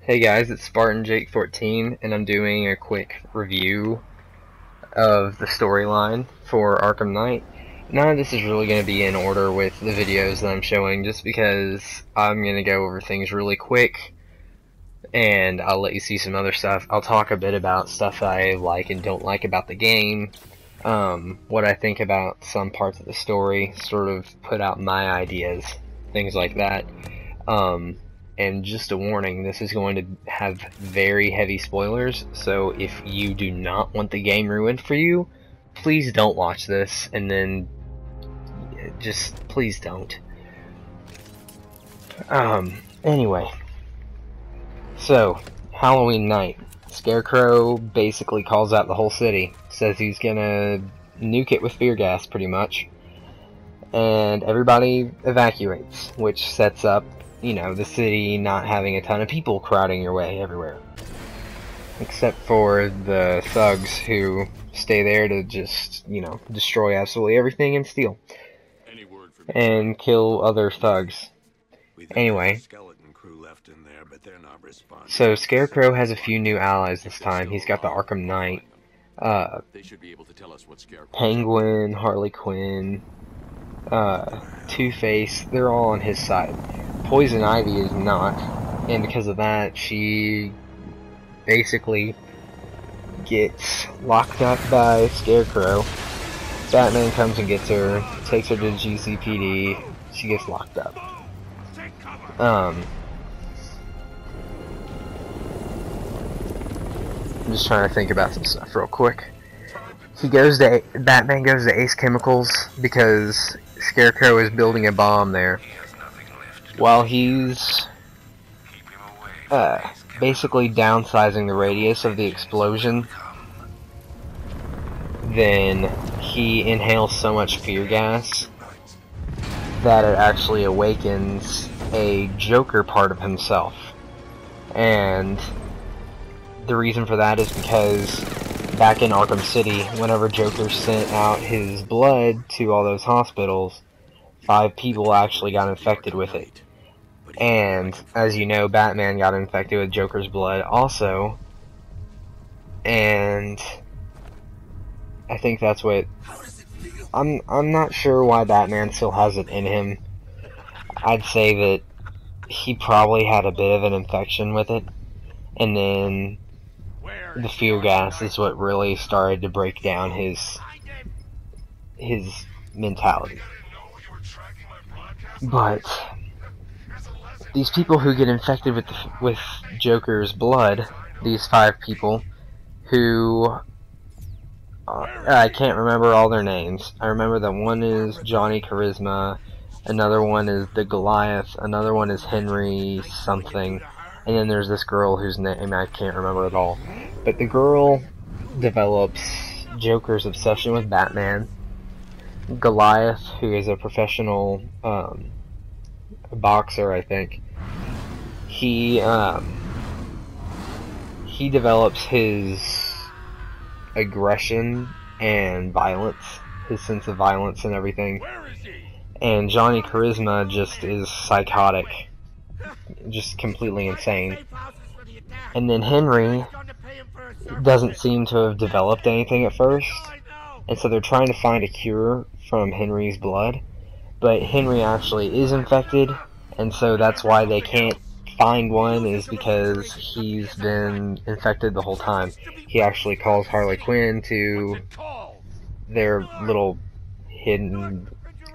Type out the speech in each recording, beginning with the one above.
Hey guys, it's Spartan Jake 14, and I'm doing a quick review of the storyline for Arkham Knight. None of this is really going to be in order with the videos that I'm showing, just because I'm going to go over things really quick, and I'll let you see some other stuff. I'll talk a bit about stuff I like and don't like about the game, what I think about some parts of the story, sort of put out my ideas, things like that. And just a warning, this is going to have very heavy spoilers, so if you do not want the game ruined for you, please don't watch this, and then just please don't. Anyway, so Halloween night, Scarecrow basically calls out the whole city, says he's gonna nuke it with fear gas pretty much, and everybody evacuates, which sets up, you know, the city not having a ton of people crowding your way everywhere. Except for the thugs who stay there to just, you know, destroy absolutely everything and steal. And kill other thugs. Anyway, so Scarecrow has a few new allies this time. He's got the Arkham Knight, Penguin, Harley Quinn, Two-Face, they're all on his side. Poison Ivy is not, and because of that, she basically gets locked up by Scarecrow. Batman comes and gets her, takes her to the GCPD, she gets locked up. I'm just trying to think about some stuff real quick. Batman goes to Ace Chemicals because Scarecrow is building a bomb there. While he's basically downsizing the radius of the explosion, then he inhales so much fear gas that it actually awakens a Joker part of himself. And the reason for that is because back in Arkham City, whenever Joker sent out his blood to all those hospitals, 5 people actually got infected with it. And, as you know, Batman got infected with Joker's blood also. And I think that's what... I'm not sure why Batman still has it in him. I'd say that he probably had a bit of an infection with it. And then the fear gas is what really started to break down his mentality. But these people who get infected with Joker's blood, these 5 people who I can't remember all their names. I remember that one is Johnny Charisma, another one is the Goliath, another one is Henry something, and then there's this girl whose name I can't remember at all. But the girl develops Joker's obsession with Batman. Goliath, who is a professional boxer, I think, he develops his aggression and violence, his sense of violence and everything. And Johnny Charisma just is psychotic, just completely insane. And then Henry doesn't seem to have developed anything at first, and so they're trying to find a cure from Henry's blood, but Henry actually is infected, and so that's why they can't find one, is because he's been infected the whole time. He actually calls Harley Quinn to their little hidden...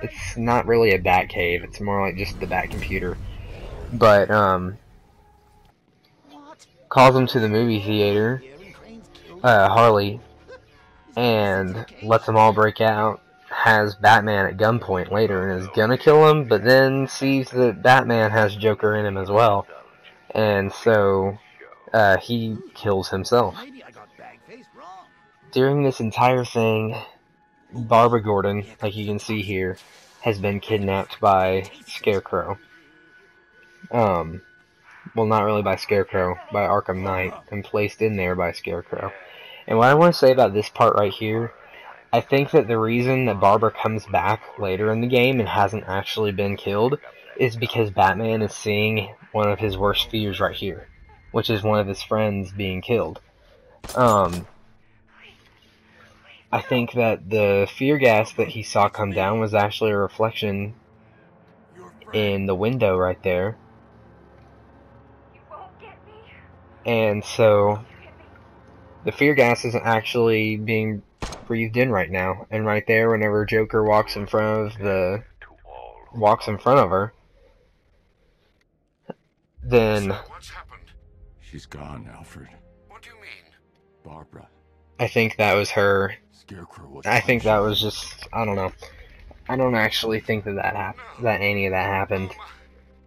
It's not really a bat cave, it's more like just the bat computer. But, calls him to the movie theater, Harley, and lets them all break out, has Batman at gunpoint later and is gonna kill him, but then sees that Batman has Joker in him as well, and so he kills himself. During this entire thing, Barbara Gordon, like you can see here, has been kidnapped by Scarecrow. Well, not really by Scarecrow, by Arkham Knight, and placed in there by Scarecrow. And what I want to say about this part right here, I think that the reason that Barbara comes back later in the game and hasn't actually been killed is because Batman is seeing one of his worst fears right here. which is one of his friends being killed. I think that the fear gas that he saw come down was actually a reflection in the window right there. And so the fear gas isn't actually being breathed in right now. And right there, whenever Joker walks in front of her, then what's happened? She's gone, Alfred. What do you mean? Barbara. I think that was her. Scarecrow was I think that was just, I don't know. I don't actually think that any of that happened,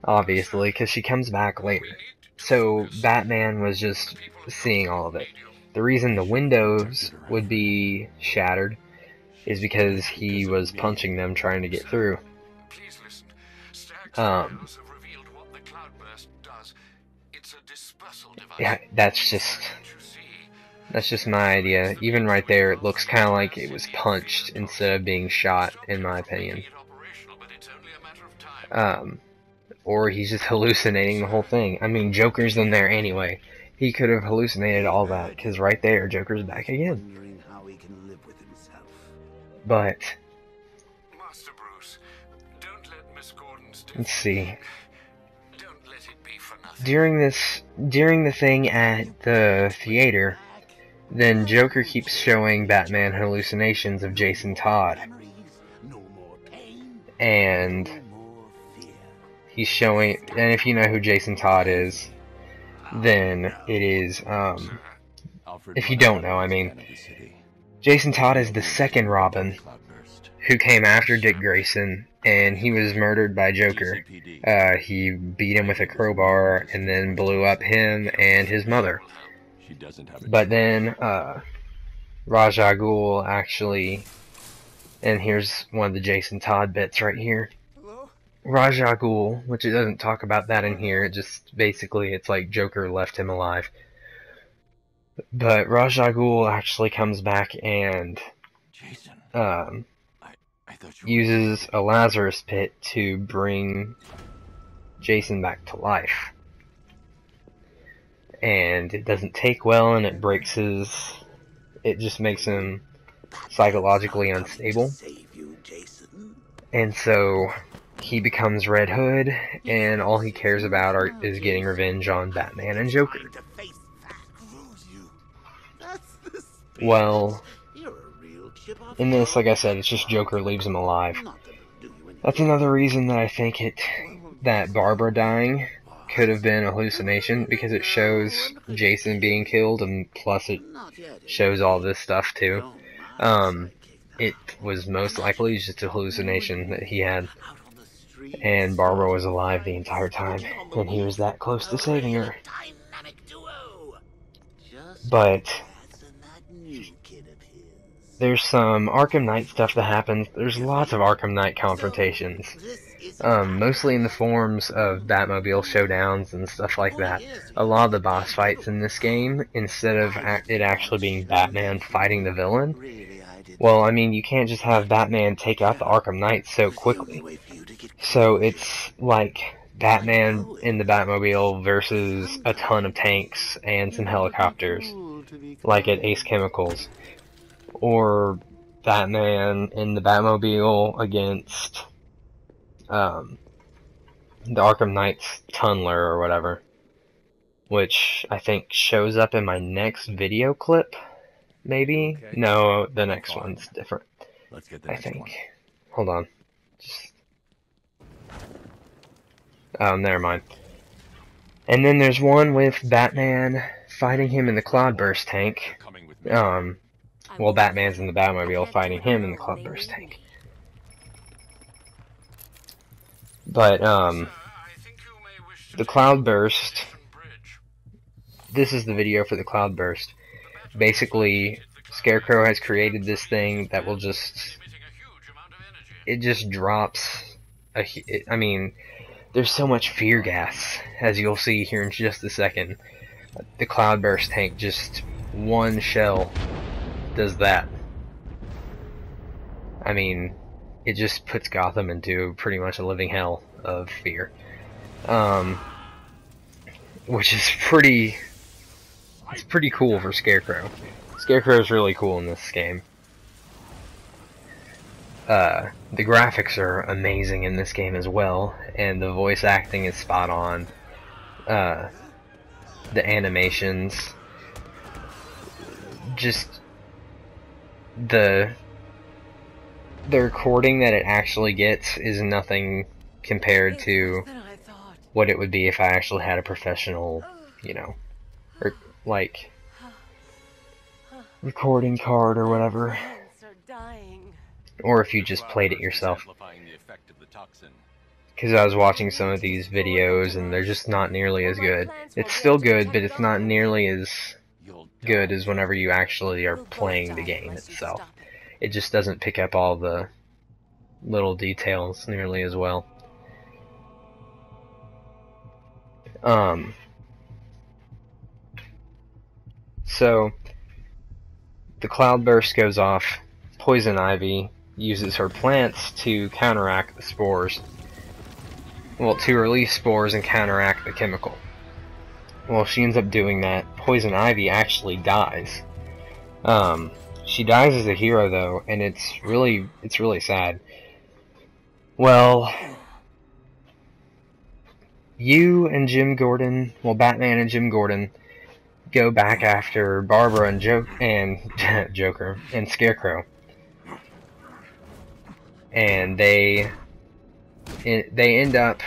obviously, because she comes back later. So Batman was just seeing all of it. The reason the windows would be shattered is because he was punching them trying to get through. Please listen. Have revealed what the cloudburst does. It's a dispersal device. Yeah, that's just my idea. Even right there, it looks kind of like it was punched instead of being shot, in my opinion. Or he's just hallucinating the whole thing. I mean, Joker's in there anyway. He could have hallucinated all that, because right there, Joker's back again. But Master Bruce, don't let Miss Gordon's let's see. Don't let it be for nothing. During the thing at the theater, then Joker keeps showing Batman hallucinations of Jason Todd. And he's showing, and if you know who Jason Todd is, then it is, if you don't know, I mean, Jason Todd is the second Robin who came after Dick Grayson, and he was murdered by Joker. He beat him with a crowbar and then blew up him and his mother. But then Ra's al Ghul actually, and here's one of the Jason Todd bits right here. Ra's al Ghul, which it doesn't talk about that in here, it just basically it's like Joker left him alive. But Ra's al Ghul actually comes back and uses a Lazarus pit to bring Jason back to life. And it doesn't take well, and it breaks it just makes him psychologically unstable. And so he becomes Red Hood, and all he cares about is getting revenge on Batman and Joker. Well, in this, like I said, it's just Joker leaves him alive. That's another reason that I think that Barbara dying could have been a hallucination, because it shows Jason being killed, and plus it shows all this stuff too. It was most likely just a hallucination that he had, and Barbara was alive the entire time, and he was that close to saving her. But there's some Arkham Knight stuff that happens. There's lots of Arkham Knight confrontations. Mostly in the forms of Batmobile showdowns and stuff like that. A lot of the boss fights in this game, instead of it actually being Batman fighting the villain, well, I mean, you can't just have Batman take out the Arkham Knight so quickly. So it's like Batman in the Batmobile versus a ton of tanks and some helicopters, like at Ace Chemicals. Or Batman in the Batmobile against the Arkham Knight's Tunneler or whatever, which I think shows up in my next video clip, maybe? Okay. No, the next one's different. Let's get the I next think. One. Hold on. Never mind. And then there's one with Batman fighting him in the Cloudburst tank. Well, Batman's in the Batmobile fighting him in the Cloudburst tank. But, the Cloudburst, this is the video for the Cloudburst. Basically, Scarecrow has created this thing that will it just drops, I mean, there's so much fear gas, as you'll see here in just a second. The Cloudburst tank, just one shell does that. I mean, it just puts Gotham into pretty much a living hell of fear. which is pretty cool for Scarecrow. Scarecrow is really cool in this game. The graphics are amazing in this game as well, and the voice acting is spot on. The animations, just the recording that it actually gets is nothing compared to what it would be if I actually had a professional, you know, or like recording card or whatever, or if you just played it yourself. Because I was watching some of these videos and they're just not nearly as good. It's still good, but it's not nearly as good as whenever you actually are playing the game itself. It just doesn't pick up all the little details nearly as well. So the cloudburst goes off. Poison Ivy uses her plants to counteract the spores. Well, to release spores and counteract the chemical. Well, she ends up doing that. Poison Ivy actually dies. She dies as a hero though, and it's really sad. Well, you and Jim Gordon, well, Batman and Jim Gordon, go back after Barbara and Joker and Scarecrow, and they end up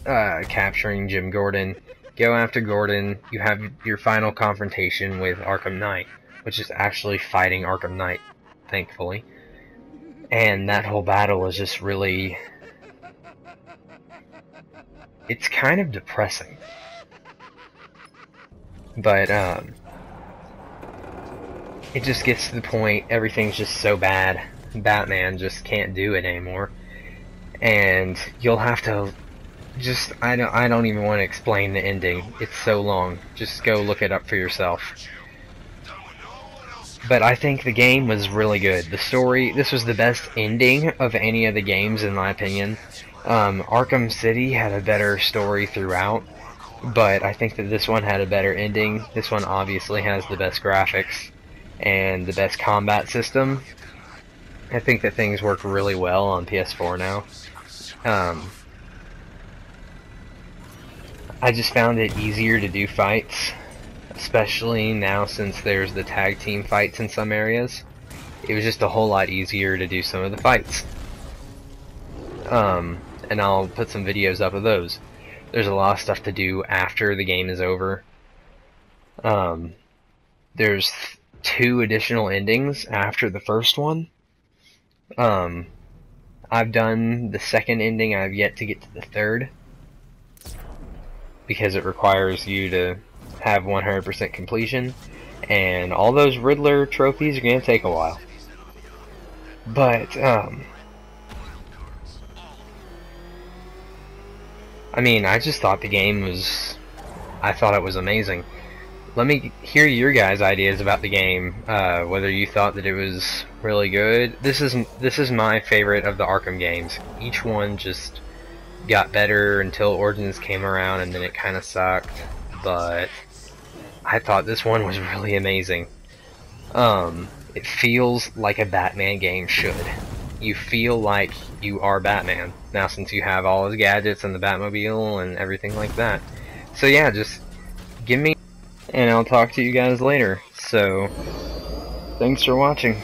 capturing Jim Gordon. Go after Gordon. You have your final confrontation with Arkham Knight, which is actually fighting Arkham Knight, thankfully. And that whole battle is just really, it's kind of depressing. But it just gets to the point, everything's just so bad, Batman just can't do it anymore. And you'll have to just, I don't even want to explain the ending. It's so long. Just go look it up for yourself. But I think the game was really good. The story, this was the best ending of any of the games in my opinion. Arkham City had a better story throughout, but I think that this one had a better ending. This one obviously has the best graphics and the best combat system. I think that things work really well on PS4 now. I just found it easier to do fights, especially now since there's the tag team fights in some areas. It was just a whole lot easier to do some of the fights. And I'll put some videos up of those. There's a lot of stuff to do after the game is over. There's 2 additional endings after the first one. I've done the second ending, I've yet to get to the third, because it requires you to have 100% completion, and all those Riddler trophies are going to take a while. But, I mean, I just thought the game was, I thought it was amazing. Let me hear your guys' ideas about the game, whether you thought that it was really good. This is my favorite of the Arkham games. Each one just got better until Origins came around, and then it kind of sucked. But I thought this one was really amazing. It feels like a Batman game should. You feel like you are Batman now, since you have all his gadgets and the Batmobile and everything like that. So yeah, just give me, and I'll talk to you guys later. So, thanks for watching.